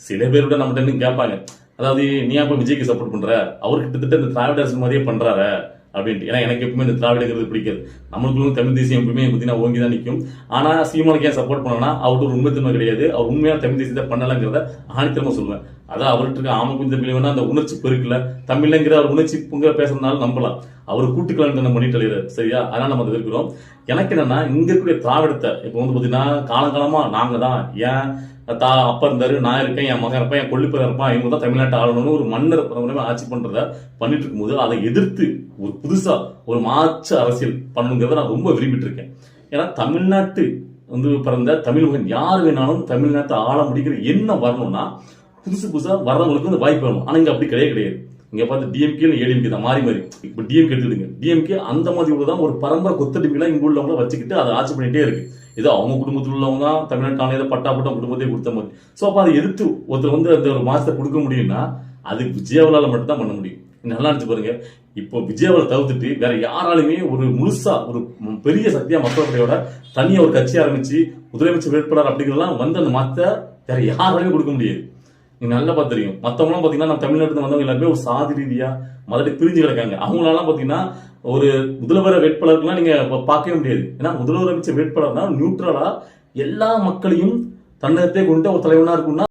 சில பேர் கூட நம்மகிட்ட கேட்பாங்க, அதாவது நீ அப்ப விஜய்க்கு சப்போர்ட் பண்ற, அவர் கிட்டத்தட்ட இந்த திராவிட அரசு மாதிரியே பண்றாரு அப்படின்ட்டு. ஏன்னா எனக்கு எப்பவுமே இந்த திராவிடங்கிறது பிடிக்காது. நம்மளுக்குள்ள தமிழ் தேசியம் எப்பவுமே பார்த்தீங்கன்னா ஓங்கி தான் நிற்கும். ஆனா சீமானுக்கு ஏன் சப்போர்ட் பண்ணனா, அவர்கிட்ட ஒரு உண்மைத்தன்மை கிடையாது. அவர் உண்மையான தமிழ் தேசியத்தை பண்ணலங்கிறத ஆணித்தரமா சொல்லுவேன். அதான் அவர்கிட்ட இருக்க ஆம குஞ்ச பிள்ளைவனா அந்த உணர்ச்சி பெருக்கல, தமிழ்ங்கிற அவர் உணர்ச்சி பொங்க பேசுறதுனால நம்பலாம். அவர் கூட்டுக்கலான்னு நம்ம பண்ணிட்டு அழிறாரு. சரியா? அதனால நம்ம அதை இருக்கிறோம். எனக்கு என்னன்னா, இங்க இருக்கக்கூடிய திராவிடத்தை இப்போ வந்து பாத்தீங்கன்னா காலங்காலமா நாங்க தான், ஏன் அப்பா இருந்தாரு, நான் இருக்கேன், என் மகன் இருப்பேன், என் கொள்ளிப்பேர் இருப்பான், இவங்க தான் தமிழ்நாட்டை ஆளணும்னு ஒரு மன்னர் ஆட்சி பண்றத பண்ணிட்டு இருக்கும்போது அதை எதிர்த்து ஒரு புதுசா ஒரு மாற்று அரசியல் பண்ணணுங்கிறத நான் ரொம்ப விரும்பிட்டு இருக்கேன். ஏன்னா தமிழ்நாட்டு வந்து பிறந்த தமிழ் மகன் யார் வேணாலும் தமிழ்நாட்டை ஆள முடிக்கிற என்ன வரணும்னா புதுசு புதுசா வர்றவங்களுக்கு வந்து வாய்ப்பு வேணும். ஆனா இங்க அப்படி கிடையாது. இங்க பார்த்து டிஎம்கே ஏடிஎம்கே தான் மாறி மாறி. இப்ப டிஎம்கே எடுத்துடுங்க, டிஎம்கே அந்த மாதிரி உள்ளதான் ஒரு பரம்பரை கொத்தடிமைகளா இங்க உள்ளவங்கள வச்சுக்கிட்டு அதை ஆட்சி பண்ணிட்டே இருக்கு. ஏதோ அவங்க குடும்பத்தில் உள்ளவங்க தான் தமிழ்நாட்டு ஆணையத்தை பட்டாப்பட்டம் குடும்பத்தையே கொடுத்த மாதிரி. சோ அப்ப அதை எதிர்த்து ஒருத்தர் வந்து அந்த ஒரு மாசத்தை கொடுக்க முடியும்னா அது விஜயவாலால மட்டும் தான் பண்ண முடியும். நல்லா நினைச்சு பாருங்க, இப்போ விஜயவாலை தவிர்த்துட்டு வேற யாராலுமே ஒரு முழுசா ஒரு பெரிய சக்தியா மக்கள் படையோட தனியா ஒரு கட்சி ஆரம்பிச்சு முதலமைச்சர் வேட்பாளர் அப்படிங்கிறதெல்லாம் வந்து அந்த மாத்த வேற யாராலையும் கொடுக்க முடியாது. நீங்க நல்லா பார்த்துருக்கீங்க. மத்தவங்களாம் பாத்தீங்கன்னா நம்ம தமிழ்நாட்டுல வந்தவங்க எல்லாருமே ஒரு சாதி ரீதியா மதத்தை பிரிஞ்சு கிடக்காங்க. அவங்களாலாம் பாத்தீங்கன்னா ஒரு முதல்வர் வேட்பாளர்கள்லாம் நீங்க பார்க்கவே முடியாது. ஏன்னா முதல்வர் அமைச்சர் வேட்பாளர்னா நியூட்ரலா எல்லா மக்களையும் தன்னகத்தே கொண்டு ஒரு தலைவனா இருக்கும்னா